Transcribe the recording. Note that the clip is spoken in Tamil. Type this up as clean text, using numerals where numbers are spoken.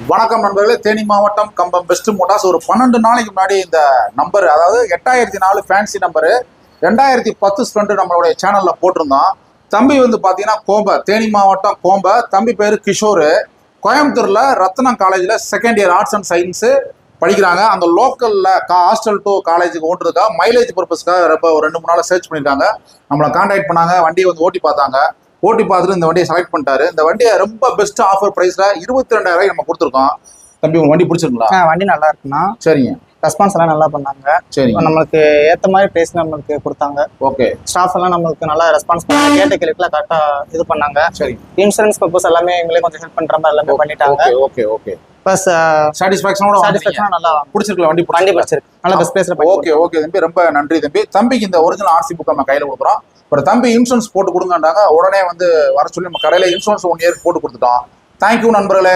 வணக்கம் நண்பர்களே, தேனி மாவட்டம் கம்பம் பெஸ்ட் மோட்டார்ஸ் ஒரு 12 நாளைக்கு முன்னாடி இந்த நம்பர், அதாவது 8004 ஃபேன்சி நம்பரு 2010 ஸ்டண்ட் நம்மளுடைய சேனல்ல போட்டிருந்தோம். தம்பி வந்து பார்த்தீங்கன்னா கோம்ப, தேனி மாவட்டம் கோம்ப. தம்பி பேர் கிஷோர். கோயம்புத்தூர்ல ரத்னம் காலேஜில் second year arts and science படிக்கிறாங்க. அந்த லோக்கலில் ஹாஸ்டல் டு காலேஜுக்கு ஓட்டுருக்கா மைலேஜ் பர்பஸ்க்காக ரொம்ப ஒரு 2-3 நாள் சர்ச் பண்ணியிருக்காங்க. நம்மளை கான்டாக்ட் பண்ணாங்க, வண்டியை வந்து ஓட்டி பார்த்தாங்க. ஓட்டி பார்த்துட்டு இந்த வண்டியை செலக்ட் பண்ணிட்டாரு. இந்த வண்டியை ரொம்ப பெஸ்ட் ஆஃபர் ப்ரைஸ்ல 22,000 நம்ம கொடுத்துருக்கோம். தம்பி உங்க வண்டி பிடிச்சிருங்களா? வண்டி நல்லா இருக்குண்ணா. சரிங்க. ரெஸ்பான்ஸ் எல்லாம் நல்லா பண்ணாங்க. சரி, நம்மளுக்கு ஏற்ற மாதிரி பிரைஸ் நம்மளுக்கு கொடுத்தாங்க. ஓகே. ஸ்டாஃப் எல்லாம் நம்மளுக்கு நல்லா ரெஸ்பான்ஸ் பண்ணாங்க. கேட்ட கேள்விக்குலாம் கரெக்டா இது பண்ணாங்க. சரி. இன்சூரன்ஸ் பர்பஸ் எல்லாமே எங்களே கொஞ்சம் ஹெல்ப் பண்ற மாதிரி எல்லாமே பண்ணிட்டாங்க. Okay okay. ப்ளஸ் சாட்டிஸ்ஃபேக்ஷனோட நல்லா பிடிச்சிருக்கல வண்டி பிடிச்சிருக்கு. நல்லா பெஸ்ட் பிளேஸ்ல. ஓகே ஓகே தம்பி, ரொம்ப நன்றி தம்பி. தம்பிக்கு இந்த ஒரிஜினல் ஆர்சி புக் நம்ம கையில கொடுக்குறோம். ஒரு தம்பி இன்சூரன்ஸ் போட்டு கொடுங்கன்றாங்க. உடனே வந்து வர சொல்லி நம்ம கடையில இன்சூரன்ஸ் 1 இயர் போட்டு கொடுத்துட்டோம். தேங்க்யூ நண்பர்களே.